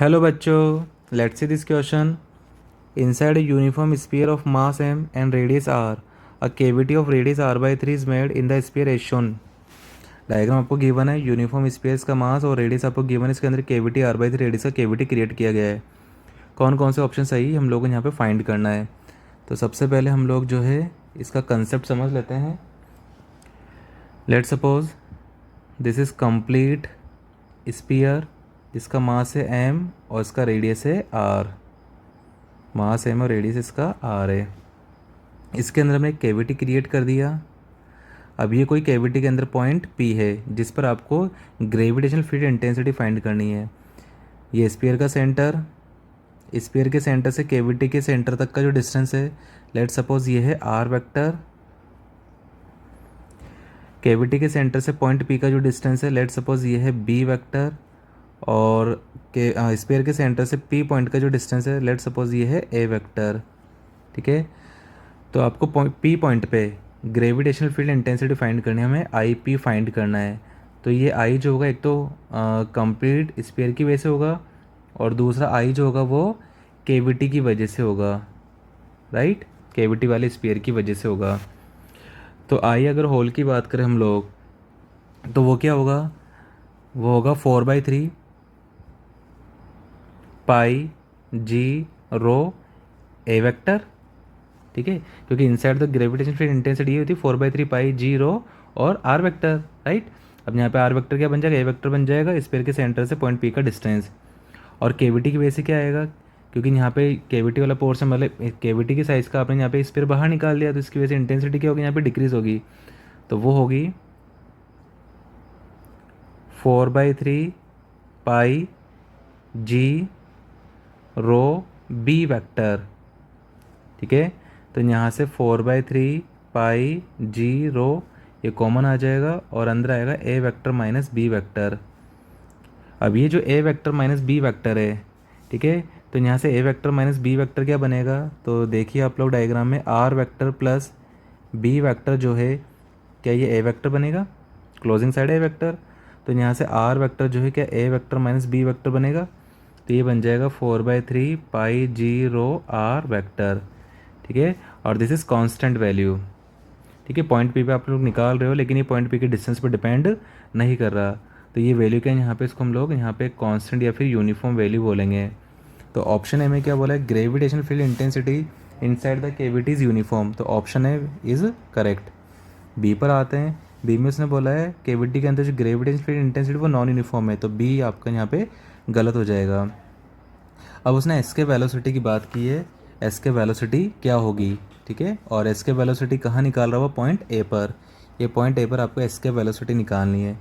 Hello बच्चों, let's see this question. Inside a uniform sphere of mass m and radius r, a cavity of radius r by 3 is made in the sphere as shown. Diagram आपको given है, uniform space का मास और radius आपको given है, इसके अंदर cavity r by 3 radius का cavity create किया गया है। कौन कौन से ऑप्शन सही हम लोगों को यहाँ पे फाइंड करना है। तो सबसे पहले हम लोग जो है इसका कंसेप्ट समझ लेते हैं। Let suppose this is complete sphere जिसका मास है m और इसका रेडियस है r। मास m और रेडियस इसका r है। इसके अंदर हमने एक कैविटी क्रिएट कर दिया। अब ये कोई कैविटी के अंदर पॉइंट P है जिस पर आपको ग्रेविटेशनल फील्ड इंटेंसिटी फाइंड करनी है। ये स्पीयर का सेंटर, स्पीयर के सेंटर से कैविटी के सेंटर तक का जो डिस्टेंस है, लेट सपोज ये है r वेक्टर। कैविटी के सेंटर से पॉइंट P का जो डिस्टेंस है, लेट सपोज ये है b वेक्टर। और के स्पेयर के सेंटर से P पॉइंट का जो डिस्टेंस है, लेट सपोज ये है A वेक्टर। ठीक है, तो आपको P पॉइंट पे ग्रेविटेशनल फील्ड इंटेंसिटी फाइंड करनी है, हमें IP फाइंड करना है। तो ये I जो होगा एक तो कंप्लीट स्पेयर की वजह से होगा और दूसरा I जो होगा वो केविटी की वजह से होगा, राइट, केविटी वाले स्पेयर की वजह से होगा। तो I अगर होल की बात करें हम लोग तो वो क्या होगा, वो होगा 4/3 पाई जी रो ए वेक्टर। ठीक है, क्योंकि inside the gravitation field intensity ये होती है 4/3 पाई जी रो और आर वेक्टर, राइट। अब यहाँ पे आर वेक्टर क्या बन जाएगा, ए वेक्टर बन जाएगा, स्पेयर के सेंटर से पॉइंट पी का डिस्टेंस। और केविटी की वजह से क्या आएगा, क्योंकि यहाँ पे केविटी वाला पोर्शन मतलब केविटी की साइज़ का आपने यहाँ पे स्पेयर बाहर निकाल दिया, तो इसकी वजह से इंटेंसिटी क्या होगी, यहाँ पे डिक्रीज होगी। तो वो होगी 4/3 पाई जी रो बी वेक्टर। ठीक है, तो यहाँ से 4/3 पाई जी रो ये कॉमन आ जाएगा और अंदर आएगा A vector minus B vector. अब ये जो A vector minus B vector है, ठीक है, तो यहाँ से A vector minus B vector क्या बनेगा, तो देखिए आप लोग डायग्राम में R vector plus B vector जो है, क्या ये ए वेक्टर बनेगा, क्लोजिंग साइड ए वेक्टर। तो यहाँ से आर वेक्टर जो है क्या A vector minus B vector बनेगा, तो ये बन जाएगा 4/3 पाई जी रो आर वेक्टर। ठीक है, और दिस इज़ कांस्टेंट वैल्यू। ठीक है, पॉइंट पी पे आप लोग निकाल रहे हो लेकिन ये पॉइंट पी के डिस्टेंस पर डिपेंड नहीं कर रहा। तो ये वैल्यू क्या है यहाँ पे, इसको हम लोग यहाँ पे कांस्टेंट या फिर यूनिफॉर्म वैल्यू बोलेंगे। तो ऑप्शन ए में क्या बोला है, gravitational field intensity inside the cavity is uniform, तो option A is correct. B पर आते हैं, बी में उसने बोला है कैविटी के अंदर जो ग्रेविटेशनल फील्ड इंटेंसिटी वो नॉन यूनिफॉर्म है, तो बी आपका यहाँ पे गलत हो जाएगा। अब उसने एस के वेलोसिटी की बात की है, एस के वेलोसिटी क्या होगी, ठीक है, और एस के वेलोसिटी कहाँ निकाल रहा हुआ, पॉइंट ए पर। ये पॉइंट ए पर आपको एस के वेलोसिटी निकालनी है।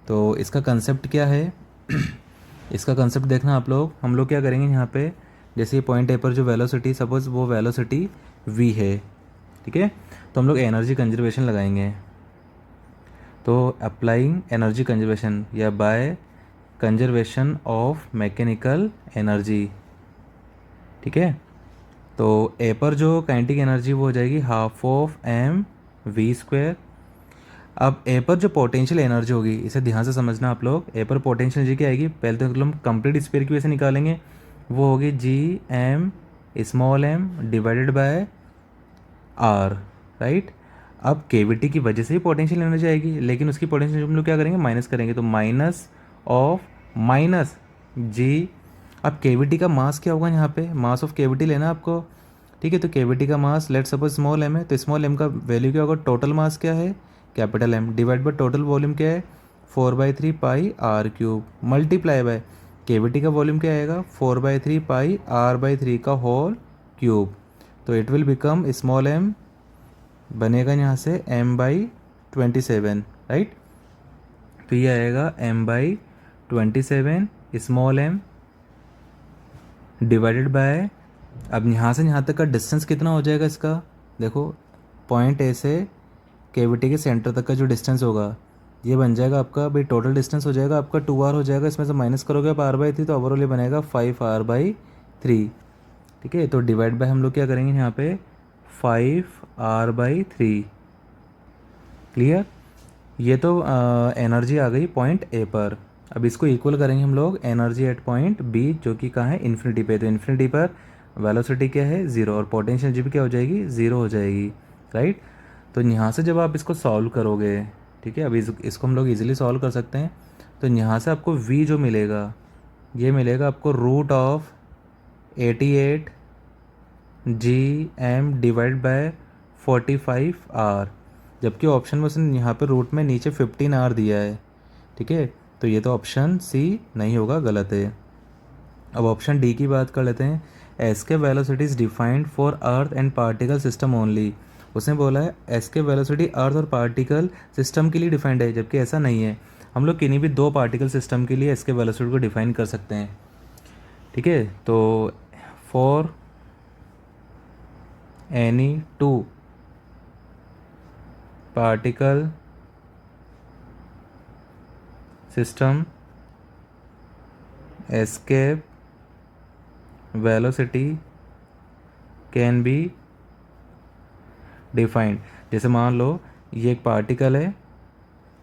तो इसका कंसेप्ट क्या है इसका कंसेप्ट देखना आप लोग, हम लोग क्या करेंगे यहाँ पे, जैसे ये पॉइंट ए पर जो वेलोसिटी, सपोज वो वेलोसिटी वी है, ठीक है, तो हम लोग एनर्जी कंजर्वेशन लगाएंगे। तो अप्लाइंग एनर्जी कंजर्वेशन या by conservation of mechanical energy. ठीक है, तो ए पर जो काइनेटिक एनर्जी वो हो जाएगी half of M V square. अब ए पर जो पोटेंशियल एनर्जी होगी, इसे ध्यान से समझना आप लोग, ए पर पोटेंशियल एनर्जी क्या आएगी, पहले तो हम कंप्लीट स्फीयर की वजह से निकालेंगे, वो होगी G M small M divided by R, right. अब केविटी की वजह से ही पोटेंशियल एनर्जी आएगी, लेकिन उसकी पोटेंशियल हम लोग क्या करेंगे, माइनस करेंगे, तो माइनस ऑफ माइनस जी। अब केविटी का मास क्या होगा, यहाँ पे मास ऑफ केविटी लेना आपको। ठीक है, तो केविटी का मास लेट सपोज स्मॉल एम है, तो स्मॉल एम का वैल्यू क्या होगा, टोटल मास क्या है capital M divide by total volume क्या है 4/3 pi R cube multiply by cavity का वॉल्यूम क्या आएगा 4/3 पाई r/3 का होल क्यूब। तो it will become small M बनेगा यहाँ से m/27, राइट। तो ये आएगा m/27 small M divided bye, अब यहाँ से यहाँ तक का डिस्टेंस कितना हो जाएगा इसका, देखो पॉइंट ए से केविटी के सेंटर तक का जो डिस्टेंस होगा ये बन जाएगा आपका, भाई टोटल डिस्टेंस हो जाएगा आपका 2r हो जाएगा, इसमें से माइनस करोगे आप r/3, तो ओवरऑल ये बनेगा 5r/3। ठीक है, तो डिवाइड बाय हम लोग क्या करेंगे यहाँ पे 5r/3। क्लियर, ये तो एनर्जी आ गई पॉइंट ए पर। अब इसको इक्वल करेंगे हम लोग एनर्जी एट पॉइंट बी, जो कि कहाँ है, इन्फिनिटी पे। तो इन्फिनिटी पर वेलोसिटी क्या है, ज़ीरो, और पोटेंशियल एनर्जी भी क्या हो जाएगी, ज़ीरो हो जाएगी, राइट। तो यहाँ से जब आप इसको सॉल्व करोगे, ठीक है, अभी इसको हम लोग इजीली सॉल्व कर सकते हैं। तो यहाँ से आपको v जो मिलेगा, ये मिलेगा आपको root of 88 GM divide by 45 R, जबकि ऑप्शन में उसने यहाँ पे रूट में नीचे 15 R दिया है, ठीक है। तो ये तो ऑप्शन सी नहीं होगा, गलत है। अब ऑप्शन डी की बात कर लेते हैं। Escape velocity is defined for earth and particle system only. उसने बोला है एस्केप वेलोसिटी अर्थ और पार्टिकल सिस्टम के लिए डिफाइंड है, जबकि ऐसा नहीं है। हम लोग किन्हीं भी दो पार्टिकल सिस्टम के लिए एस्केप वेलोसिटी को डिफाइन कर सकते हैं, ठीक है। तो for any two particle system escape velocity can be defined. जैसे मान लो ये एक पार्टिकल है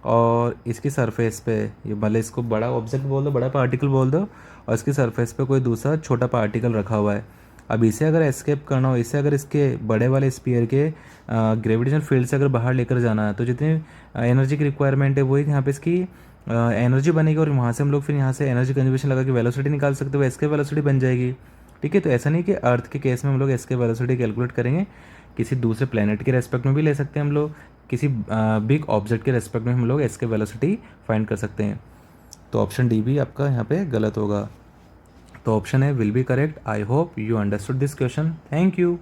और इसकी सरफेस पे, ये भले इसको बड़ा ऑब्जेक्ट बोल दो, बड़ा पार्टिकल बोल दो, और इसकी सरफेस पे कोई दूसरा छोटा पार्टिकल रखा हुआ है। अब इसे अगर एस्केप करना हो, इसे अगर इसके बड़े वाले स्पीयर के ग्रेविटेशनल फील्ड से अगर बाहर लेकर जाना है, तो जितनी एनर्जी की रिक्वायरमेंट है वही यहाँ पे इसकी एनर्जी बनेगी, और वहाँ से हम लोग फिर यहाँ से एनर्जी कंजर्वेशन लगा के वेलोसिटी निकाल सकते हो, एस्केप वेलोसिटी बन जाएगी, ठीक है। तो ऐसा नहीं कि अर्थ के केस में हम लोग एस्केप वेलोसिटी कैलकुलेट करेंगे, किसी दूसरे प्लेनेट के रेस्पेक्ट में भी ले सकते हैं हम लोग, किसी बिग ऑब्जेक्ट के रेस्पेक्ट में हम लोग एस्केप वेलोसिटी फाइंड कर सकते हैं। तो ऑप्शन डी भी आपका यहाँ पे गलत होगा। तो ऑप्शन है will be correct. I hope you understood this question. Thank you.